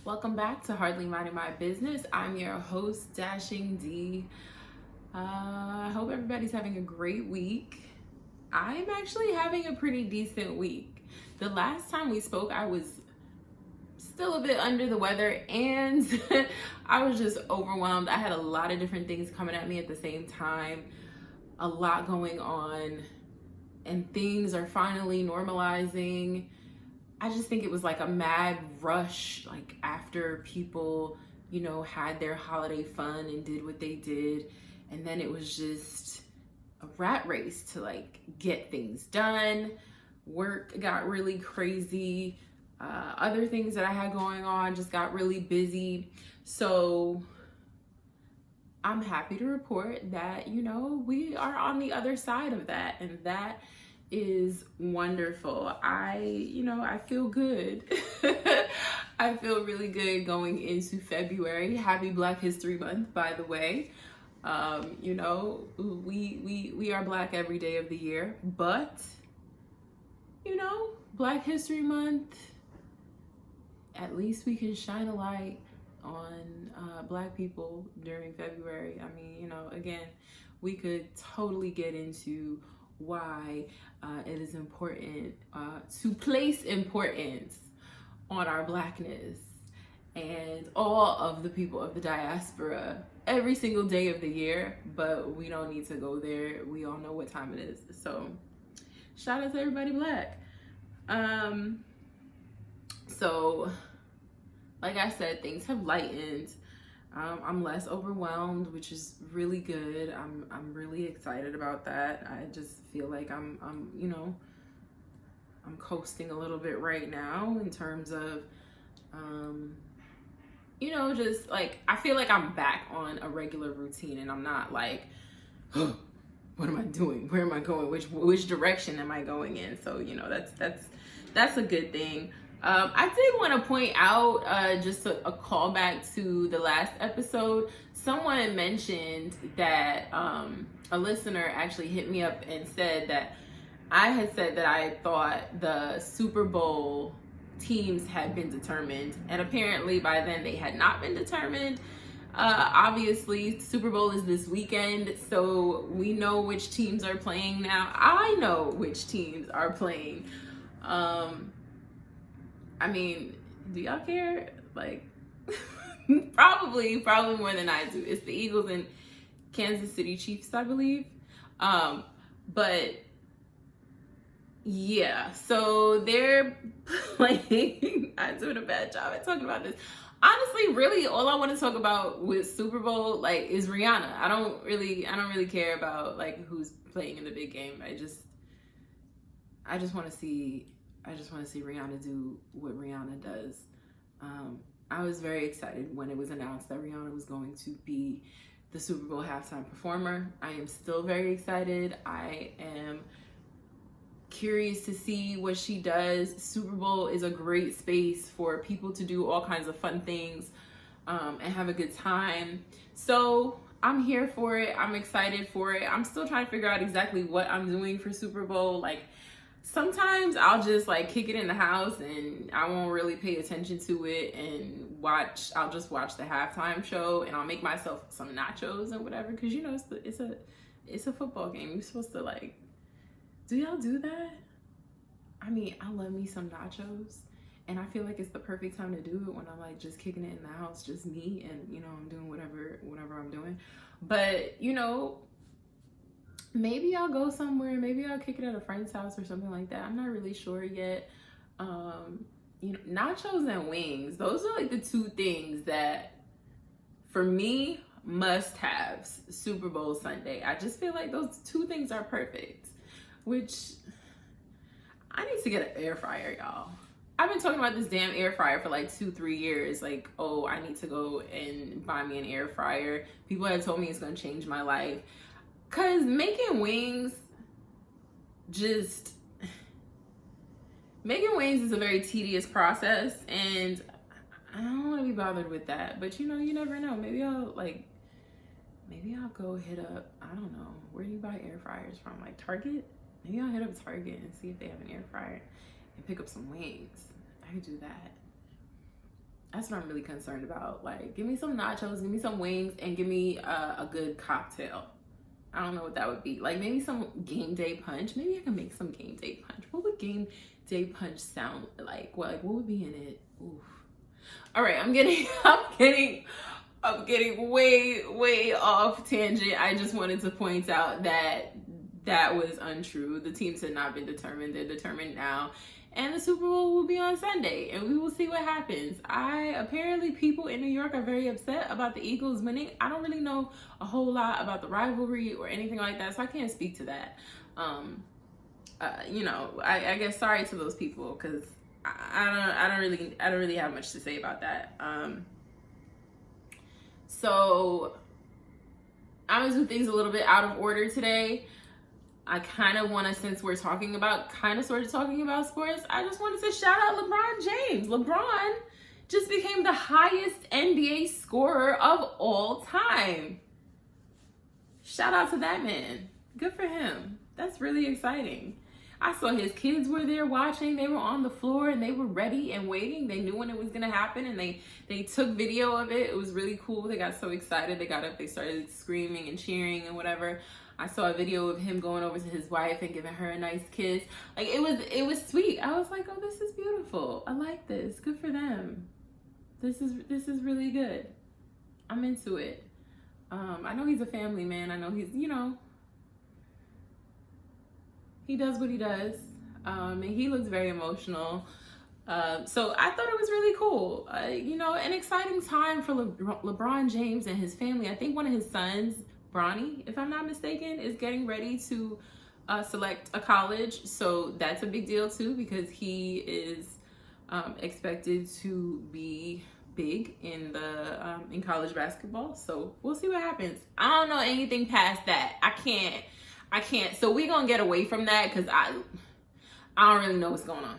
Welcome back to Hardly Minding My Business. I'm your host, Dashing D. I hope everybody's having a great week. I'm actually having a pretty decent week. The last time we spoke, I was still a bit under the weather and I was just overwhelmed. I had a lot of different things coming at me at the same time, a lot going on, and things are finally normalizing. I just think it was like a mad rush, like after people, had their holiday fun and did what they did. And then it was just a rat race to like get things done. Work got really crazy. Other things that I had going on just got really busy. So I'm happy to report that, we are on the other side of that. And that is wonderful. I feel good. I feel really good going into February. Happy Black History Month, by the way. We are Black every day of the year, but Black History Month, at least we can shine a light on Black people during February. I mean, again, we could totally get into why it is important to place importance on our Blackness and all of the people of the diaspora every single day of the year, but we don't need to go there. We all know what time it is. So shout out to everybody Black. So like I said, things have lightened. I'm less overwhelmed, which is really good. I'm really excited about that. I just feel like I'm coasting a little bit right now in terms of, just like, I feel like I'm back on a regular routine and I'm not like, oh, what am I doing? Where am I going? Which direction am I going in? So, that's a good thing. I did want to point out just a callback to the last episode. Someone mentioned that a listener actually hit me up and said that I had said that I thought the Super Bowl teams had been determined, and apparently by then they had not been determined. Obviously, Super Bowl is this weekend, so we know which teams are playing now. I know which teams are playing. I mean, do y'all care? Like, probably more than I do. It's the Eagles and Kansas City Chiefs, I believe. But yeah, so they're playing. I'm doing a bad job at talking about this. Honestly, really, all I want to talk about with Super Bowl, like, is Rihanna. I don't really care about like who's playing in the big game. I just want to see Rihanna do what Rihanna does. I was very excited when it was announced that Rihanna was going to be the Super Bowl halftime performer. I am still very excited. I am curious to see what she does. Super Bowl is a great space for people to do all kinds of fun things and have a good time. So I'm here for it. I'm excited for it. I'm still trying to figure out exactly what I'm doing for Super Bowl. Like, sometimes I'll just like kick it in the house and I won't really pay attention to it and I'll just watch the halftime show and I'll make myself some nachos and whatever, because it's a football game. You're supposed to like, do y'all do that? I mean, I love me some nachos and I feel like it's the perfect time to do it when I'm like just kicking it in the house, just me, and I'm doing whatever I'm doing. But maybe I'll go somewhere. Maybe I'll kick it at a friend's house or something like that. I'm not really sure yet. Nachos and wings, those are like the two things that, for me, must-haves Super Bowl Sunday. I just feel like those two things are perfect, which I need to get an air fryer, y'all. I've been talking about this damn air fryer for like 2-3 years. Like, oh, I need to go and buy me an air fryer. People have told me it's going to change my life. Because making wings is a very tedious process, and I don't want to be bothered with that. But you never know. Maybe I'll go hit up, I don't know, where do you buy air fryers from? Like Target? Maybe I'll hit up Target and see if they have an air fryer and pick up some wings. I could do that. That's what I'm really concerned about. Like, give me some nachos, give me some wings, and give me a good cocktail. I don't know what that would be. Like, maybe some game day punch. Maybe I can make some game day punch. What would game day punch sound like? What would be in it? Oof. All right, I'm getting way off tangent. I just wanted to point out that was untrue. The teams had not been determined. They're determined now. And the Super Bowl will be on Sunday, and we will see what happens. Apparently people in New York are very upset about the Eagles winning. I don't really know a whole lot about the rivalry or anything like that, so I can't speak to that. I guess sorry to those people, because I don't really have much to say about that. So I'm gonna do things a little bit out of order today. I kind of want to, since we're sort of talking about sports, I just wanted to shout out LeBron James. LeBron just became the highest NBA scorer of all time. Shout out to that man. Good for him. That's really exciting. I saw his kids were there watching. They were on the floor and they were ready and waiting. They knew when it was going to happen, and they took video of it. It was really cool. They got so excited. They got up, they started screaming and cheering and whatever. I saw a video of him going over to his wife and giving her a nice kiss. Like, it was sweet. I was like, oh, this is beautiful. I like this. Good for them. This is really good. I'm into it. I know he's a family man. I know he's, he does what he does. And he looks very emotional. So I thought it was really cool. An exciting time for LeBron James and his family. I think one of his sons, Bronny, if I'm not mistaken, is getting ready to select a college. So that's a big deal too, because he is expected to be big in college basketball. So we'll see what happens. I don't know anything past that. I can't. So we're gonna get away from that, because I don't really know what's going on.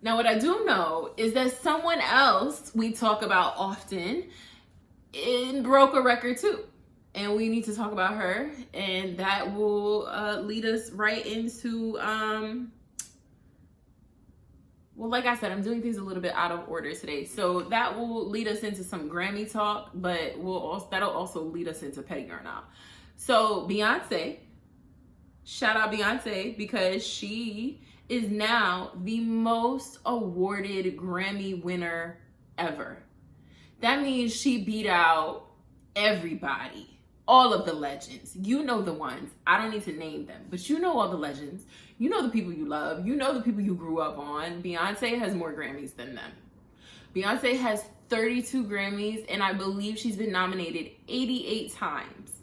Now, what I do know is that someone else we talk about often broke a record too. And we need to talk about her, and that will lead us right into, well, like I said, I'm doing things a little bit out of order today. So that will lead us into some Grammy talk, but that'll also lead us into Petty or Not. So Beyonce, shout out Beyonce, because she is now the most awarded Grammy winner ever. That means she beat out everybody. All of the legends. You know the ones. I don't need to name them, but you know all the legends. You know the people you love. You know the people you grew up on. Beyonce has more Grammys than them. Beyonce has 32 Grammys, and I believe she's been nominated 88 times.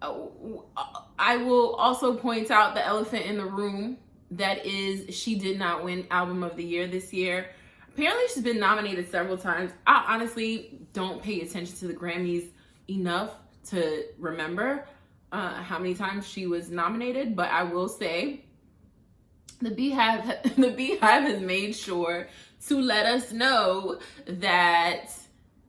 I will also point out the elephant in the room. That is, she did not win Album of the Year this year. Apparently, she's been nominated several times. I honestly don't pay attention to the Grammys enough to remember how many times she was nominated, but I will say the Beehive has made sure to let us know that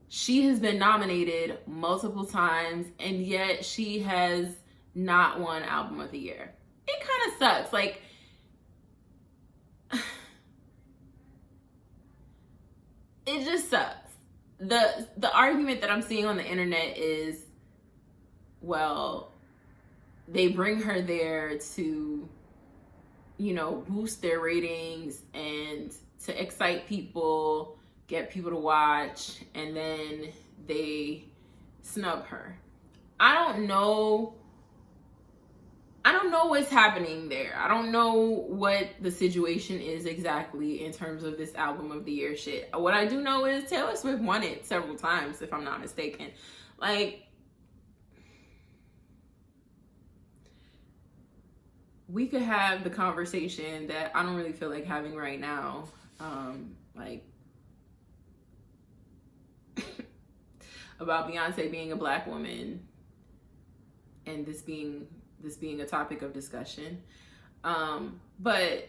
she has been nominated multiple times, and yet she has not won Album of the Year. It kind of sucks. Like, it just sucks. The argument that I'm seeing on the internet is, well, they bring her there to, boost their ratings and to excite people, get people to watch, and then they snub her. I don't know what's happening there. I don't know what the situation is exactly in terms of this Album of the Year shit. What I do know is Taylor Swift won it several times, if I'm not mistaken. Like, we could have the conversation that I don't really feel like having right now. About Beyonce being a Black woman and this being a topic of discussion. But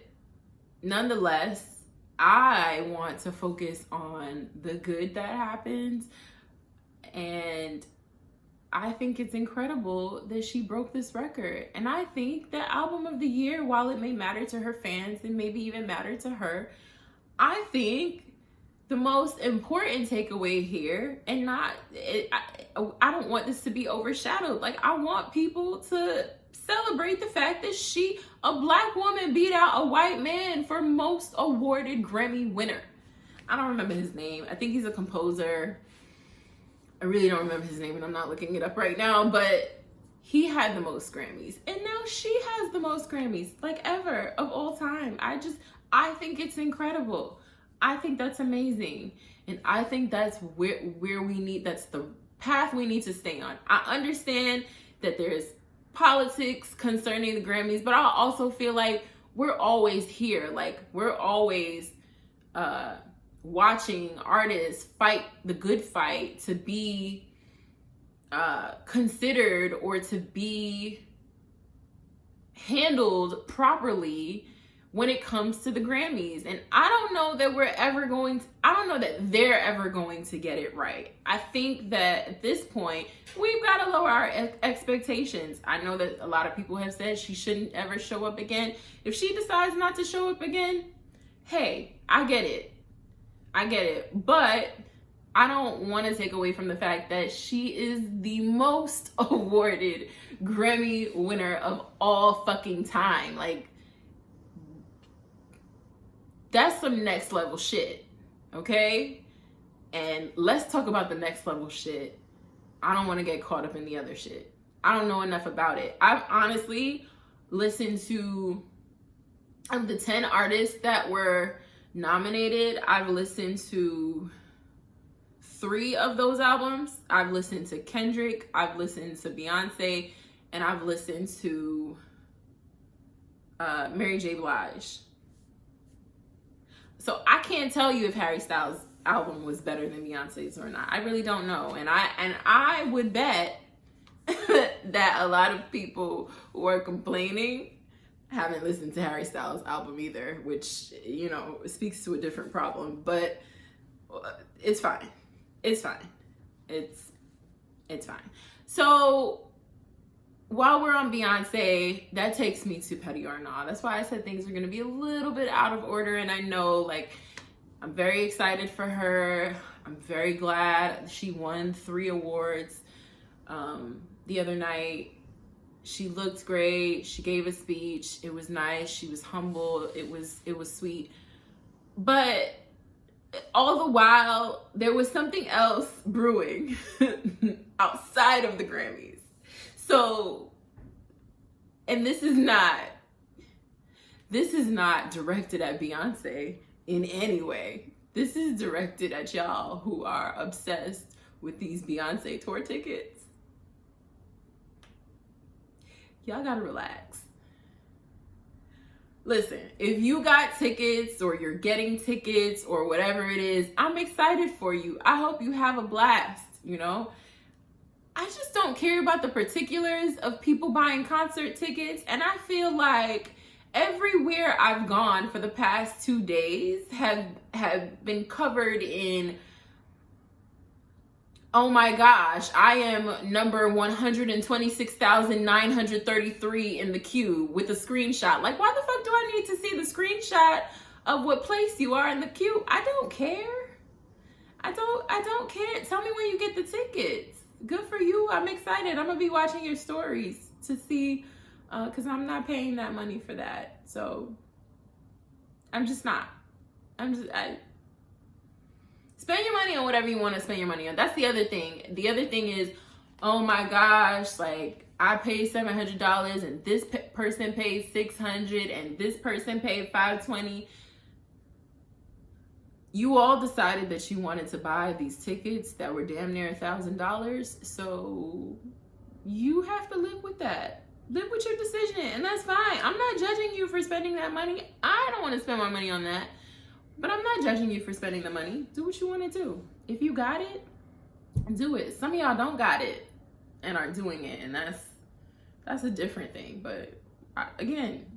nonetheless, I want to focus on the good that happened. And I think it's incredible that she broke this record. And I think that Album of the Year, while it may matter to her fans and maybe even matter to her, I think the most important takeaway here, and I don't want this to be overshadowed. Like, I want people to celebrate the fact that a black woman, beat out a white man for most awarded Grammy winner. I don't remember his name. I think he's a composer. I really don't remember his name, and I'm not looking it up right now, but he had the most Grammys, and now she has the most Grammys, like, ever, of all time. I think it's incredible. I think that's amazing. And I think that's that's the path we need to stay on. I understand that there's politics concerning the Grammys, but I also feel like we're always here. Like, we're always watching artists fight the good fight to be considered or to be handled properly when it comes to the Grammys. And I don't know that I don't know that they're ever going to get it right. I think that at this point, we've got to lower our expectations. I know that a lot of people have said she shouldn't ever show up again. If she decides not to show up again, hey, I get it. But I don't want to take away from the fact that she is the most awarded Grammy winner of all fucking time. Like, that's some next level shit, okay? And let's talk about the next level shit. I don't want to get caught up in the other shit. I don't know enough about it. I've honestly listened to, of the 10 artists that were nominated, I've listened to 3 of those albums. I've listened to Kendrick, I've listened to Beyonce, and I've listened to Mary J. Blige. So I can't tell you if Harry Styles' album was better than Beyonce's or not. I really don't know. And I would bet that a lot of people who are complaining haven't listened to Harry Styles' album either, which, you know, speaks to a different problem. But it's fine. It's fine. It's fine. So while we're on Beyonce, that takes me to Petty or Not. That's why I said things are going to be a little bit out of order. And I know, like, I'm very excited for her. I'm very glad she won 3 awards the other night. She looked great. She gave a speech. It was nice. She was humble. It was sweet. But all the while, there was something else brewing outside of the Grammys. So, and this is not directed at Beyonce in any way. This is directed at y'all who are obsessed with these Beyonce tour tickets. Y'all gotta relax. Listen, if you got tickets or you're getting tickets or whatever it is, I'm excited for you. I hope you have a blast, you know? I just don't care about the particulars of people buying concert tickets. And I feel like everywhere I've gone for the past 2 days have been covered in, oh my gosh, I am number 126,933 in the queue with a screenshot. Like, why the fuck do I need to see the screenshot of what place you are in the queue? I don't care. I don't care. Tell me when you get the tickets. Good for you. I'm excited. I'm gonna be watching your stories to see, because I'm not paying that money for that. So I'm just not. Spend your money on whatever you want to spend your money on. That's the other thing. The other thing is, oh my gosh, like, I paid $700 and this person paid $600 and this person paid $520. You all decided that you wanted to buy these tickets that were damn near $1,000. So you have to live with that. Live with your decision, and that's fine. I'm not judging you for spending that money. I don't want to spend my money on that. But I'm not judging you for spending the money. Do what you want to do. If you got it, do it. Some of y'all don't got it and are doing it, and that's a different thing. But again,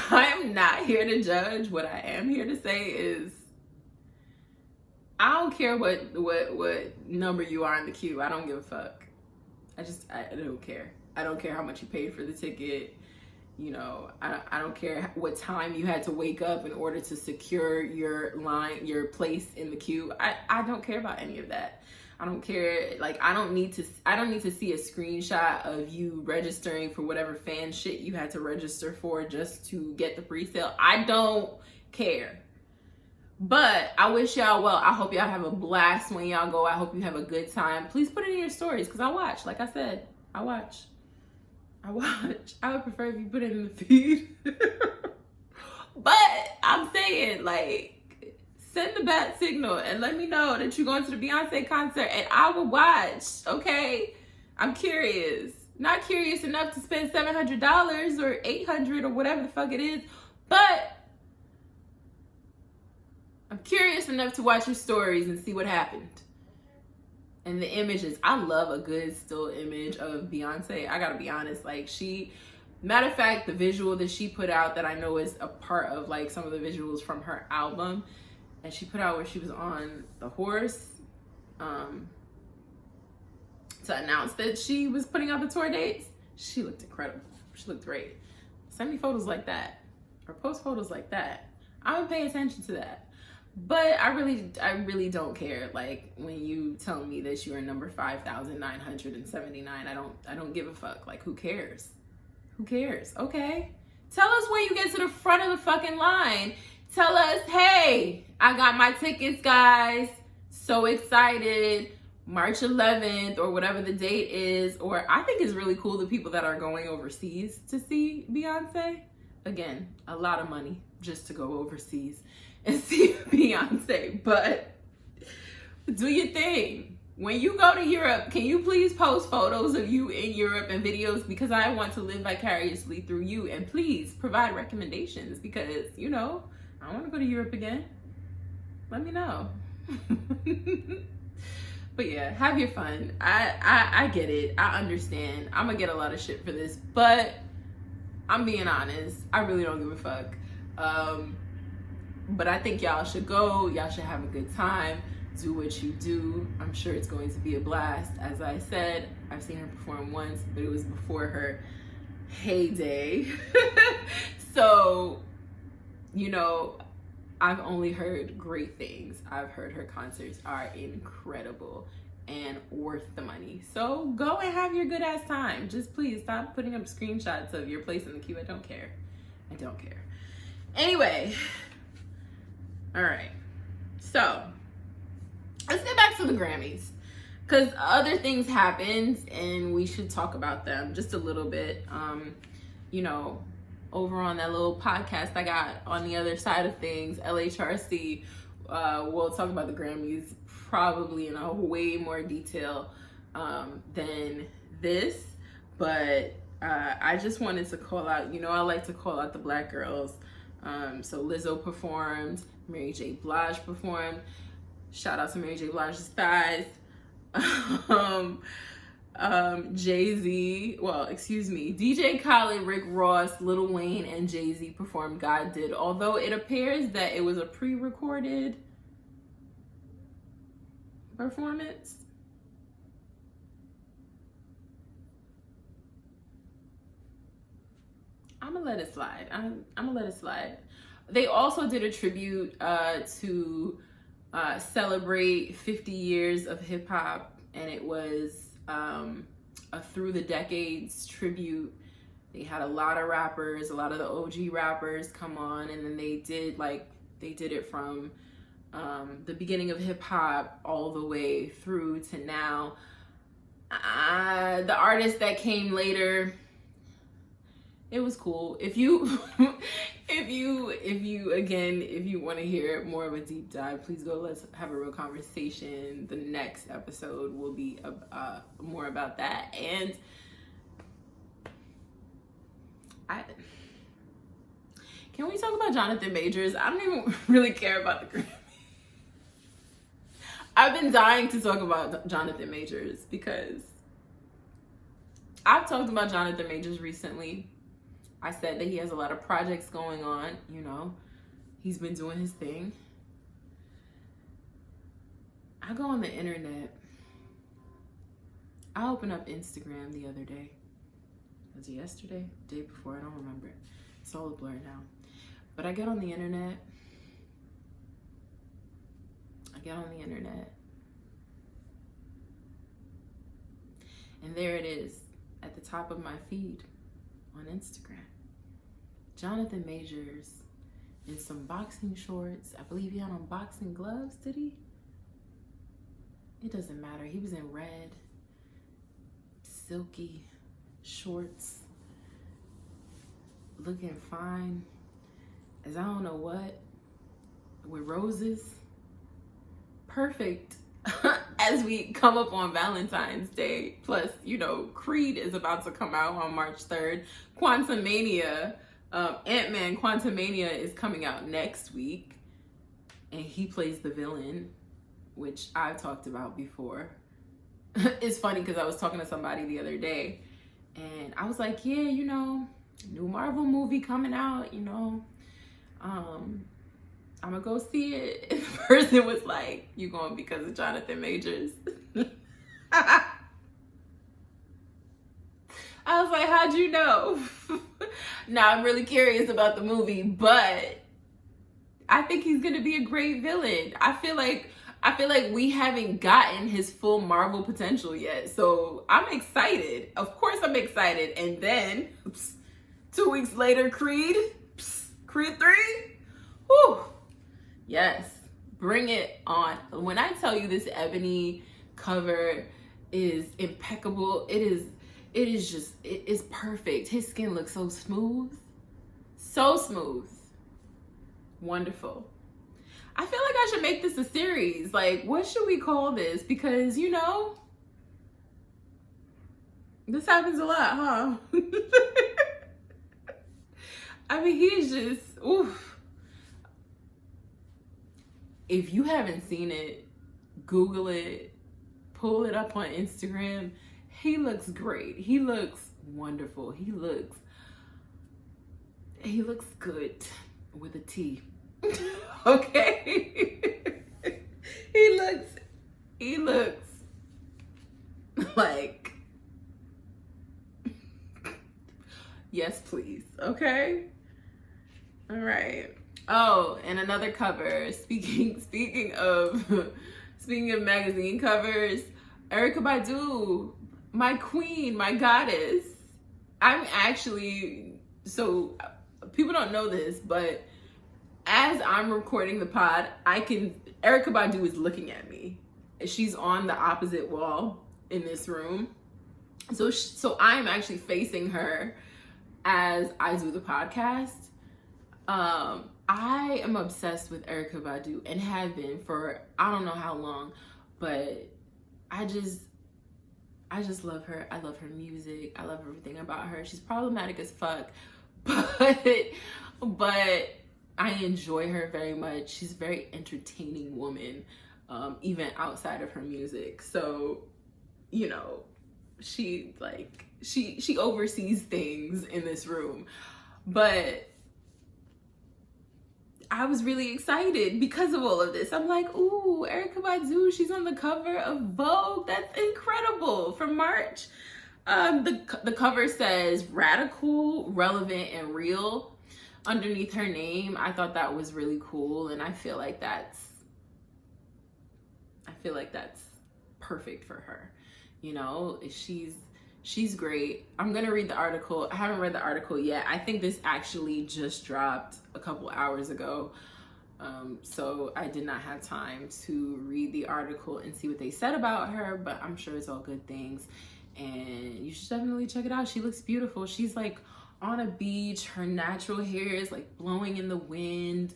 I am not here to judge. What I am here to say is, I don't care what number you are in the queue. I don't give a fuck. I don't care. I don't care how much you paid for the ticket. You know, I don't care what time you had to wake up in order to secure your place in the queue. I don't care about any of that. I don't care. Like, I don't need to see a screenshot of you registering for whatever fan shit you had to register for just to get the pre-sale. I don't care. But I wish y'all well. I hope y'all have a blast when y'all go. I hope you have a good time. Please put it in your stories, because I watch. Like I said, I watch. I would prefer if you put it in the feed. But I'm saying, like, send the bat signal and let me know that you're going to the Beyonce concert, and I will watch, okay? I'm curious. Not curious enough to spend $700 or $800 or whatever the fuck it is, but I'm curious enough to watch your stories and see what happened. And the images, I love a good still image of Beyonce. I gotta be honest, like, matter of fact, the visual that she put out that I know is a part of like some of the visuals from her album, and she put out where she was on the horse to announce that she was putting out the tour dates. She looked incredible. She looked great. Send me photos like that, or post photos like that. I would pay attention to that. But I really don't care. Like, when you tell me that you are number 5,979, I don't give a fuck. Like, who cares? Who cares? Okay. Tell us when you get to the front of the fucking line. Tell us, hey, I got my tickets, guys. So excited. March 11th or whatever the date is. Or I think it's really cool the people that are going overseas to see Beyonce. Again, a lot of money just to go overseas and see Beyonce, but do your thing. When you go to Europe, can you please post photos of you in Europe and videos, because I want to live vicariously through you, and please provide recommendations, because, you know, I want to go to Europe again. Let me know. But yeah, have your fun. I get it. I understand. I'm gonna get a lot of shit for this, but I'm being honest. I really don't give a fuck. But I think y'all should go. Y'all should have a good time. Do what you do. I'm sure it's going to be a blast. As I said, I've seen her perform once, but it was before her heyday. So, you know, I've only heard great things. I've heard her concerts are incredible and worth the money. So go and have your good ass time. Just please stop putting up screenshots of your place in the queue. I don't care. I don't care. Anyway. All right, so let's get back to the Grammys, because other things happened and we should talk about them just a little bit. You know, over on that little podcast I got on the other side of things, LHRC, we'll talk about the Grammys probably in a way more detail than this, but I just wanted to call out, you know, I like to call out the Black girls. So Lizzo performed, Mary J. Blige performed. Shout out to Mary J. Blige's thighs. Jay-Z, DJ Khaled, Rick Ross, Lil Wayne, and Jay-Z performed God Did, although it appears that it was a pre-recorded performance. I'm gonna let it slide. I'm gonna let it slide. They also did a tribute to celebrate 50 years of hip hop, and it was a through the decades tribute. They had a lot of rappers, a lot of the OG rappers come on, and then they did it from the beginning of hip hop all the way through to now. The artists that came later, it was cool. If you want to hear more of a deep dive, please go. Let's have a real conversation. The next episode will be more about that. And can we talk about Jonathan Majors? I don't even really care about the Grammy. I've been dying to talk about Jonathan Majors because I've talked about Jonathan Majors recently. I said that he has a lot of projects going on, you know. He's been doing his thing. I go on the internet. I opened up Instagram the other day. Was it yesterday? Day before? I don't remember. It's all a blur now. But I get on the internet. And there it is at the top of my feed on Instagram. Jonathan Majors in some boxing shorts. I believe he had on boxing gloves, did he? It doesn't matter. He was in red, silky shorts, looking fine as I don't know what, with roses. Perfect as we come up on Valentine's Day. Plus, you know, Creed is about to come out on March 3rd. Quantumania, Ant-Man Quantumania is coming out next week. And he plays the villain, which I've talked about before. It's funny because I was talking to somebody the other day. And I was like, yeah, you know, new Marvel movie coming out, you know. I'm gonna go see it. And the person was like, you going because of Jonathan Majors? I was like, how'd you know? Now I'm really curious about the movie, but I think he's gonna be a great villain. I feel like we haven't gotten his full Marvel potential yet. So I'm excited. Of course I'm excited. And then 2 weeks later, Creed 3. Whew. Yes, bring it on. When I tell you this ebony cover is impeccable, it is perfect. His skin looks so smooth. So smooth. Wonderful. I feel like I should make this a series. Like, what should we call this? Because, you know, this happens a lot, huh? I mean, he's just, oof. If you haven't seen it, Google it, pull it up on Instagram. He looks great. He looks wonderful. He looks good with a T. Okay? He looks like, yes, please. Okay? All right. Oh, and another cover. Speaking of magazine covers, Erykah Badu, my queen, my goddess. I'm actually, so people don't know this, but as I'm recording the pod, Erykah Badu is looking at me. She's on the opposite wall in this room. So I'm actually facing her as I do the podcast. I am obsessed with Erykah Badu and have been for I don't know how long, but I just love her. I love her music. I love everything about her. She's problematic as fuck, but I enjoy her very much. She's a very entertaining woman, even outside of her music. So, you know, she oversees things in this room, but I was really excited because of all of this. I'm like, ooh, Erykah Badu, she's on the cover of Vogue. That's incredible. For March. The cover says radical, relevant, and real underneath her name. I thought that was really cool, and I feel like that's perfect for her. You know, she's great. I'm gonna read the article. I haven't read the article yet. I think this actually just dropped a couple hours ago. So I did not have time to read the article and see what they said about her, but I'm sure it's all good things. And you should definitely check it out. She looks beautiful. She's like on a beach. Her natural hair is like blowing in the wind.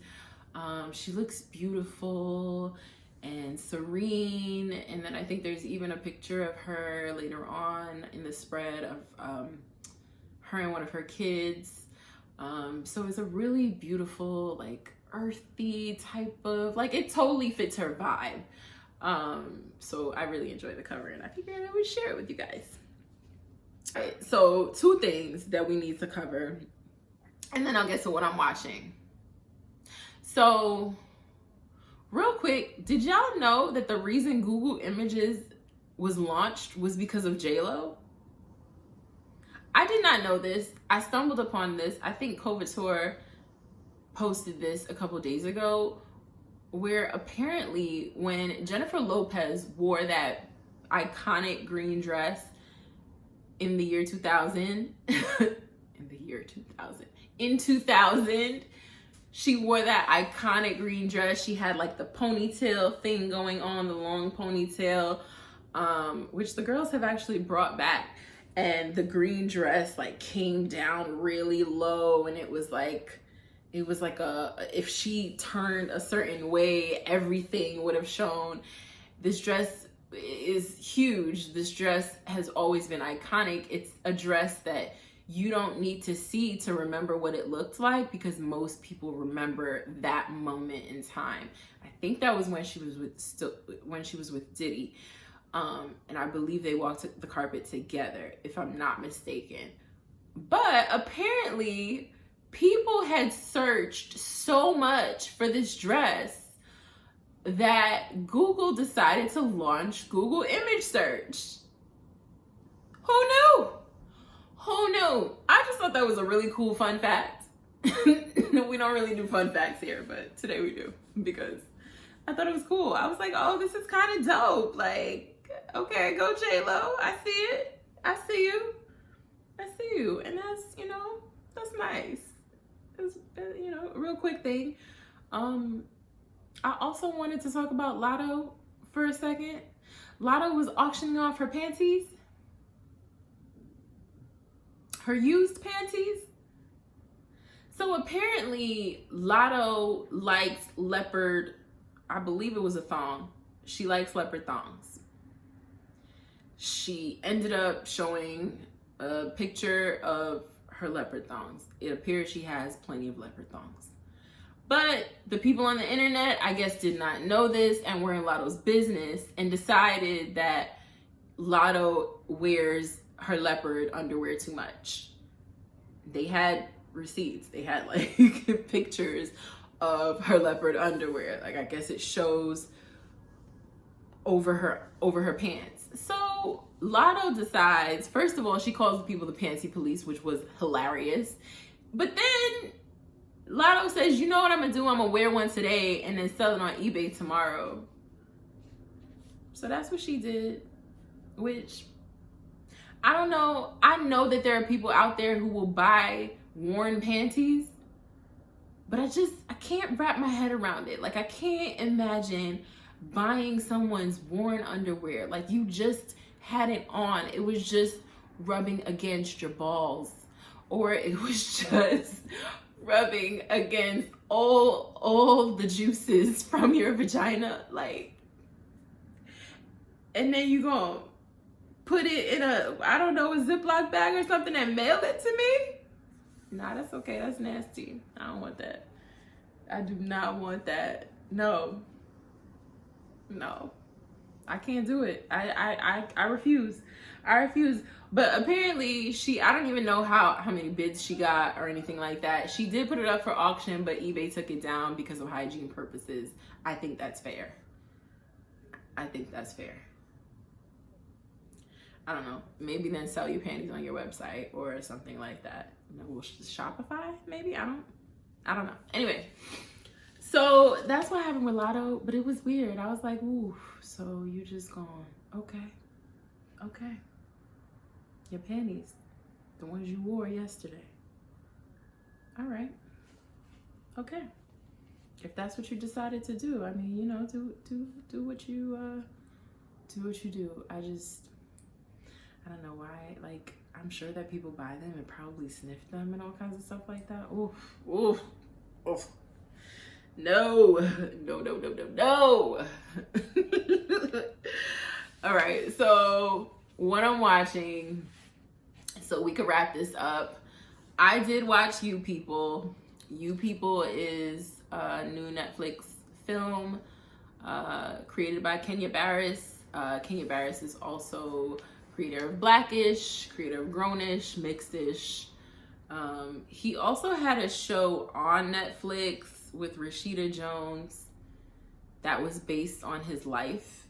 She looks beautiful and serene. And then I think there's even a picture of her later on in the spread of her and one of her kids. So it's a really beautiful, like earthy type of, like it totally fits her vibe. So I really enjoyed the cover and I figured I would share it with you guys. All right, so 2 things that we need to cover and then I'll get to what I'm watching. So real quick, did y'all know that the reason Google Images was launched was because of J-Lo? I did not know this. I stumbled upon this. I think Covator posted this a couple days ago, where apparently when Jennifer Lopez wore that iconic green dress in the year 2000, in 2000, she wore that iconic green dress. She had like the ponytail thing going on, the long ponytail, which the girls have actually brought back. And the green dress like came down really low, and it was like if she turned a certain way, everything would have shown. This dress is huge. This dress has always been iconic. It's a dress that you don't need to see to remember what it looked like, because most people remember that moment in time. I think that was when she was with Diddy. And I believe they walked the carpet together, if I'm not mistaken. But apparently people had searched so much for this dress that Google decided to launch Google image search. Who knew? Who knew? I just thought that was a really cool fun fact. We don't really do fun facts here, but today we do, because I thought it was cool. I was like, oh, this is kind of dope. Like, okay, go J-Lo. I see it. I see you. I see you. And that's, that's nice. It's, a real quick thing. I also wanted to talk about Latto for a second. Latto was auctioning off her panties. Her used panties. So apparently Latto likes leopard, I believe it was a thong. She likes leopard thongs. She ended up showing a picture of her leopard thongs. It appears she has plenty of leopard thongs. But the people on the internet, I guess, did not know this and were in Latto's business and decided that Latto wears her leopard underwear too much. They had receipts. They had like pictures of her leopard underwear. Like, I guess it shows over her pants. So Latto decides, first of all, she calls the people the Panty Police, which was hilarious. But then Latto says, you know what I'm gonna do? I'm gonna wear one today and then sell it on eBay tomorrow. So that's what she did, which I don't know. I know that there are people out there who will buy worn panties, but I can't wrap my head around it. Like, I can't imagine buying someone's worn underwear. Like, you just had it on. It was just rubbing against your balls, or it was just rubbing against all the juices from your vagina. Like, and then you gonna put it in a Ziploc bag or something and mail it to me? Nah, that's okay. That's nasty. I don't want that. I do not want that. No, I can't do it. I refuse. But apparently I don't even know how many bids she got or anything like that. She did put it up for auction, but eBay took it down because of hygiene purposes. I think that's fair. I don't know. Maybe then sell your panties on your website or something like that. Shopify, maybe? I don't know. Anyway, so that's what happened with Latto, but it was weird. I was like, ooh, so you just gone. Okay. Your panties, the ones you wore yesterday. All right. Okay. If that's what you decided to do, I mean, do what you do. I don't know why. Like, I'm sure that people buy them and probably sniff them and all kinds of stuff like that. Oof. No. All right, so what I'm watching, so we could wrap this up. I did watch You People. You People is a new Netflix film created by Kenya Barris. Kenya Barris is also creator of Blackish, creator of Grownish, Mixedish. He also had a show on Netflix with Rashida Jones that was based on his life.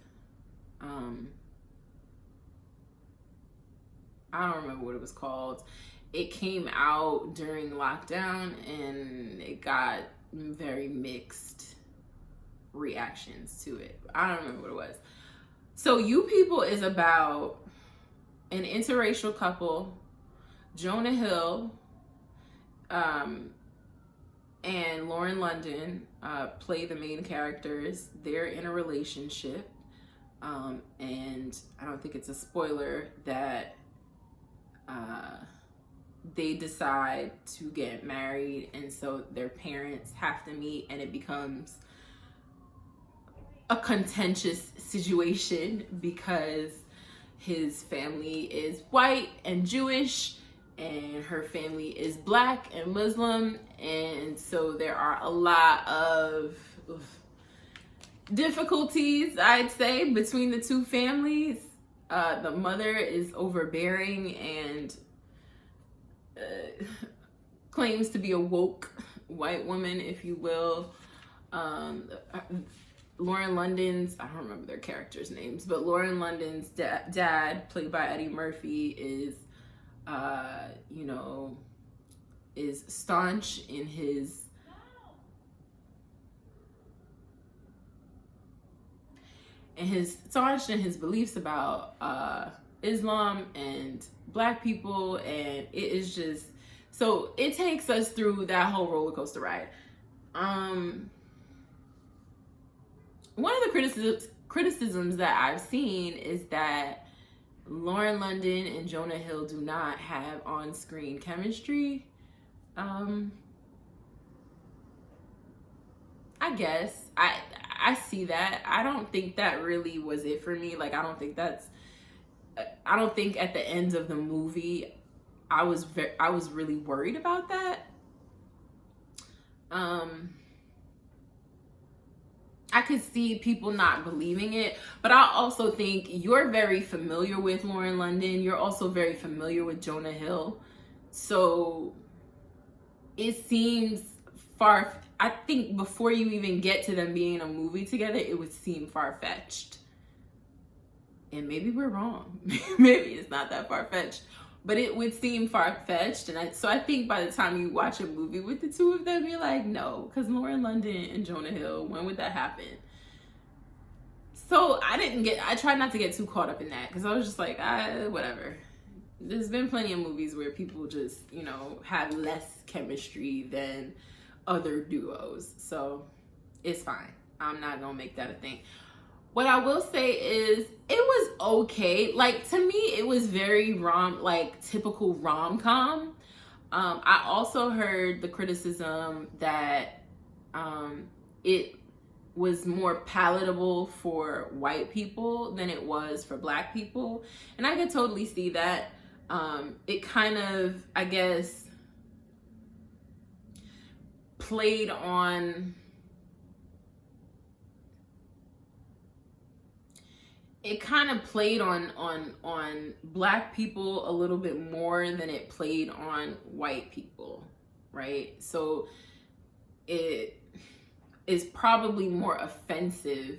I don't remember what it was called. It came out during lockdown and it got very mixed reactions to it. I don't remember what it was. So You People is about an interracial couple, Jonah Hill, and Lauren London play the main characters. They're in a relationship, and I don't think it's a spoiler that they decide to get married, and so their parents have to meet, and it becomes a contentious situation because his family is white and Jewish and her family is Black and Muslim, and so there are a lot of difficulties, I'd say, between the two families. The mother is overbearing and claims to be a woke white woman, if you will. Lauren London's, I don't remember their characters' names, but Lauren London's dad, played by Eddie Murphy, is, is staunch in his beliefs about Islam and Black people, and it is just, so it takes us through that whole roller coaster ride. One of the criticisms that I've seen is that Lauren London and Jonah Hill do not have on-screen chemistry. I guess I see that. I don't think that really was it for me. Like, I don't think at the end of the movie I was really worried about that. I could see people not believing it, but I also think you're very familiar with Lauren London. You're also very familiar with Jonah Hill. So it seems I think before you even get to them being in a movie together, it would seem far-fetched. And maybe we're wrong. Maybe it's not that far-fetched, but it would seem far-fetched. And so I think by the time you watch a movie with the two of them, you're like, no, because Lauren London and Jonah Hill, when would that happen? So I tried not to get too caught up in that, because I was just like, whatever. There's been plenty of movies where people just, have less chemistry than other duos. So it's fine. I'm not going to make that a thing. What I will say is it was okay. Like, to me, it was very typical rom-com. I also heard the criticism that it was more palatable for white people than it was for Black people. And I could totally see that. It kind of, I guess, played on Black people a little bit more than it played on white people, right? So it is probably more offensive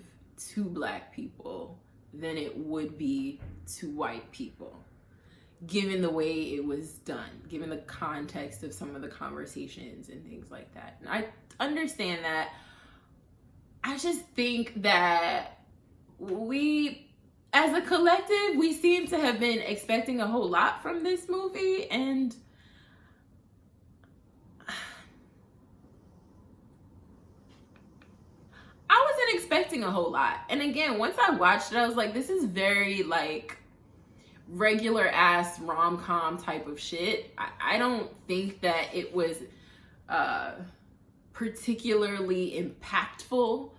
to Black people than it would be to white people, given the way it was done, given the context of some of the conversations and things like that. And I understand that. I just think that we, as a collective, we seem to have been expecting a whole lot from this movie, and I wasn't expecting a whole lot. And again, once I watched it, I was like, this is very regular ass rom-com type of shit. I don't think that it was particularly impactful.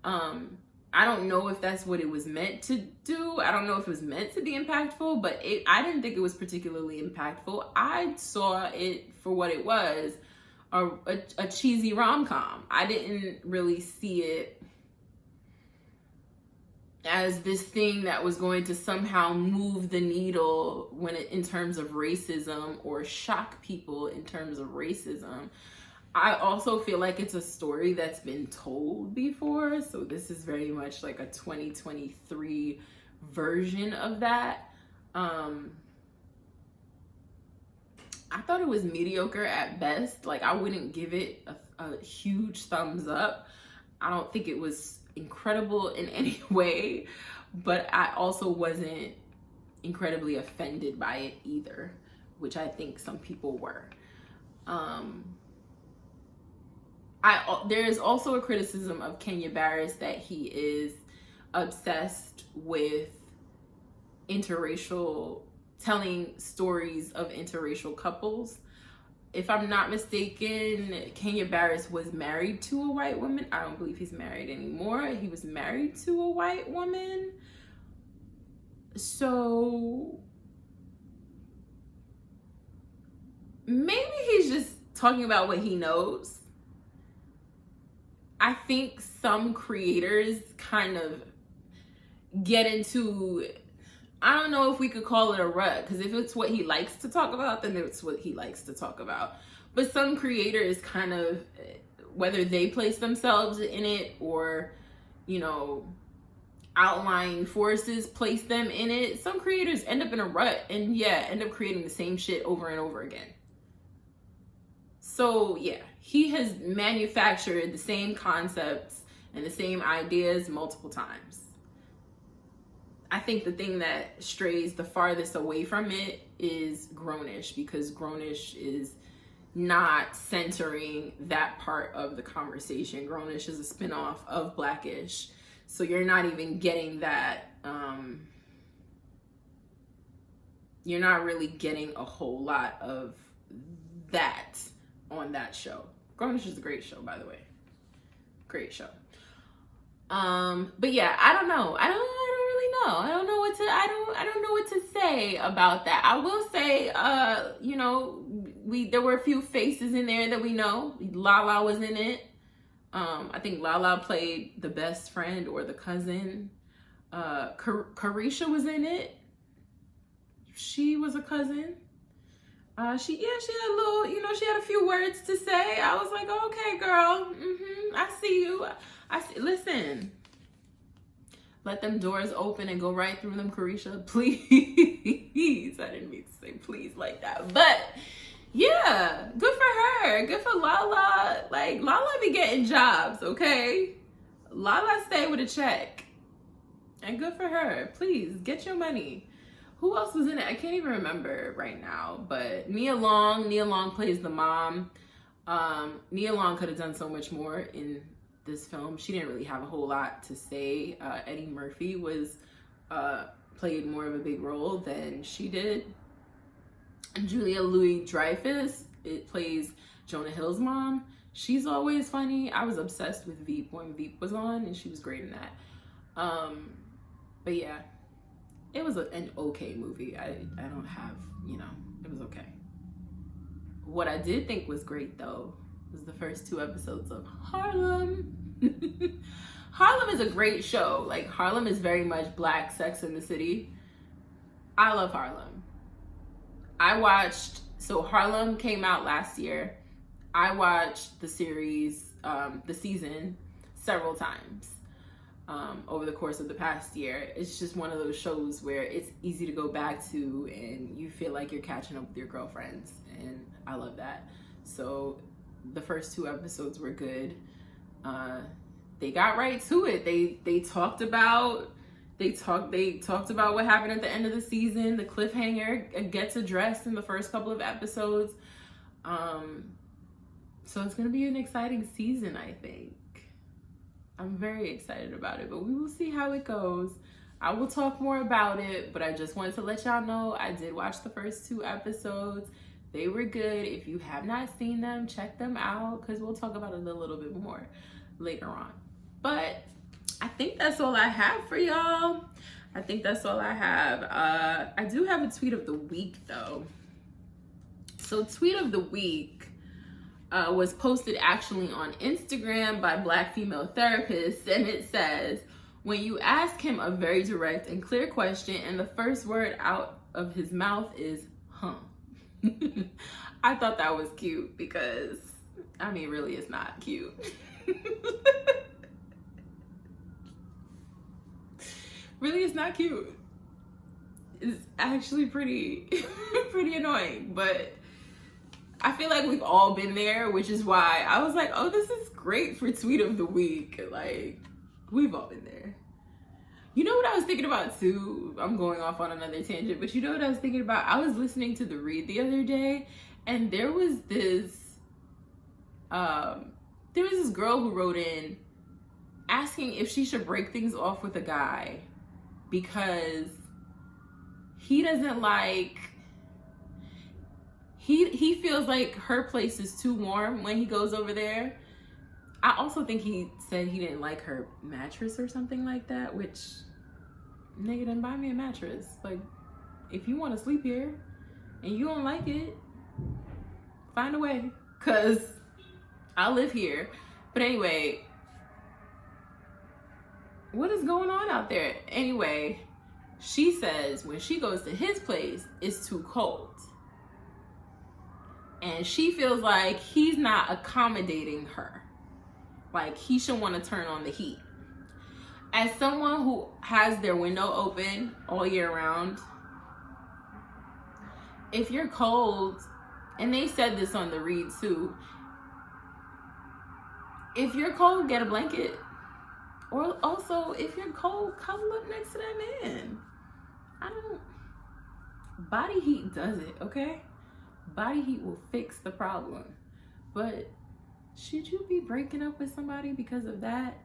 I don't know if that's what it was meant to do. I don't know if it was meant to be impactful, but I didn't think it was particularly impactful. I saw it for what it was, a cheesy rom-com. I didn't really see it as this thing that was going to somehow move the needle in terms of racism, or shock people in terms of racism. I also feel like it's a story that's been told before, so this is very much like a 2023 version of that. I thought it was mediocre at best. Like, I wouldn't give it a huge thumbs up. I don't think it was incredible in any way, but I also wasn't incredibly offended by it either, which I think some people were. There is also a criticism of Kenya Barris that he is obsessed with telling stories of interracial couples. If I'm not mistaken, Kenya Barris was married to a white woman. I don't believe he's married anymore. He was married to a white woman. So maybe he's just talking about what he knows. I think some creators kind of get into, I don't know if we could call it a rut, because if it's what he likes to talk about, then it's what he likes to talk about. But some creators kind of, whether they place themselves in it or, you know, outlying forces place them in it, some creators end up in a rut and end up creating the same shit over and over again. So yeah, he has manufactured the same concepts and the same ideas multiple times. I think the thing that strays the farthest away from it is Grownish, because Grownish is not centering that part of the conversation. Grownish is a spinoff of Blackish. So you're not even getting that, you're not really getting a whole lot of that on that show. Grownish is a great show, by the way. Great show. But yeah, I don't know. I don't really know. I don't know what to say about that. I will say, you know, there were a few faces in there that we know. Lala was in it. I think Lala played the best friend or the cousin. Carisha was in it. She was a cousin. She had a little, you know, she had a few words to say. I was like, oh, okay, girl. I see you. Listen. Let them doors open and go right through them, Carisha. Please. I didn't mean to say please like that. But yeah, good for her. Good for Lala. Like, Lala be getting jobs, okay? Lala stay with a check. And good for her. Please, get your money. Who else was in it? I can't even remember right now. But Nia Long plays the mom. Nia Long could have done so much more in this film. She didn't really have a whole lot to say. Eddie Murphy played more of a big role than she did. Julia Louis-Dreyfus, it plays Jonah Hill's mom. She's always funny. I was obsessed with Veep when Veep was on, and she was great in that. But yeah, it was an okay movie. I don't have, you know, it was okay. What I did think was great, though, was the first 2 episodes of Harlem. Harlem is a great show. Like, Harlem is very much Black Sex in the City. I love Harlem. So Harlem came out last year. I watched the series, the season, several times over the course of the past year. It's just one of those shows where it's easy to go back to and you feel like you're catching up with your girlfriends, and I love that. So the first 2 episodes were good. They got right to it. They talked about what happened at the end of the season. The cliffhanger gets addressed in the first couple of episodes. So it's gonna be an exciting season, I think. I'm very excited about it, but we will see how it goes. I will talk more about it, but I just wanted to let y'all know I did watch the first 2 episodes. They were good. If you have not seen them, check them out, because we'll talk about it a little bit more later on. But I think that's all I have for y'all. I do have a tweet of the week, though. So tweet of the week was posted actually on Instagram by Black female therapists, and it says, when you ask him a very direct and clear question and the first word out of his mouth is, huh. I thought that was cute because, I mean, really it's not cute. Really, it's not cute. It's actually pretty annoying, but I feel like we've all been there, which is why I was like, oh, this is great for tweet of the week. Like, we've all been there. You know what I was thinking about too? I'm going off on another tangent, but you know what I was thinking about? I was listening to The Read the other day, and there was this girl who wrote in asking if she should break things off with a guy because he doesn't like, he feels like her place is too warm when he goes over there. I also think he said he didn't like her mattress or something like that, which, nigga, then buy me a mattress. Like, if you want to sleep here and you don't like it, find a way, because I live here. But anyway, what is going on out there? Anyway, she says when she goes to his place, it's too cold. And she feels like he's not accommodating her. Like, he should want to turn on the heat. As someone who has their window open all year round, if you're cold, and they said this on The Read too, if you're cold, get a blanket. Or also, if you're cold, cuddle up next to that man. Body heat does it, okay? Body heat will fix the problem. But should you be breaking up with somebody because of that?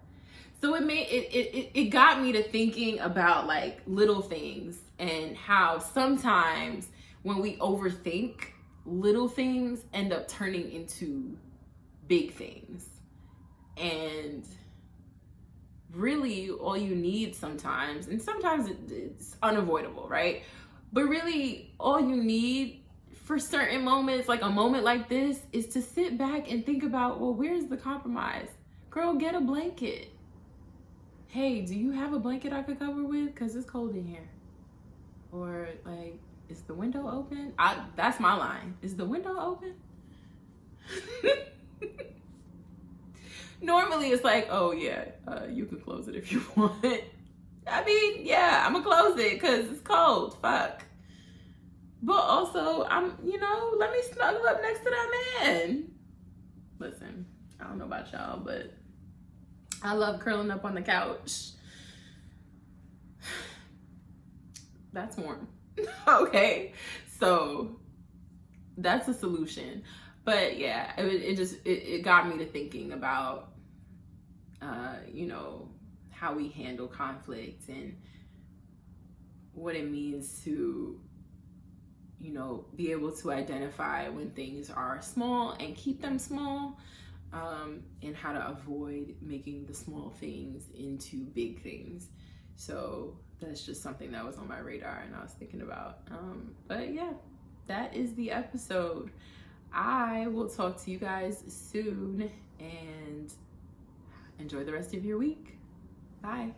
So it got me to thinking about like little things and how sometimes when we overthink, little things end up turning into big things. And really all you need sometimes, and sometimes it's unavoidable, right? But really all you need for certain moments, like a moment like this, is to sit back and think about, well, where's the compromise? Girl, get a blanket. Hey, do you have a blanket I could cover with? Because it's cold in here. Or like, is the window open? That's my line. Is the window open? Normally it's like, oh yeah, you can close it if you want. I mean, yeah, I'm gonna close it because it's cold, fuck. But also, let me snuggle up next to that man. Listen, I don't know about y'all, but I love curling up on the couch. That's warm. Okay, so that's a solution. But yeah, it got me to thinking about, how we handle conflict and what it means to, be able to identify when things are small and keep them small, and how to avoid making the small things into big things. So that's just something that was on my radar and I was thinking about. But yeah, that is the episode. I will talk to you guys soon and enjoy the rest of your week. Bye.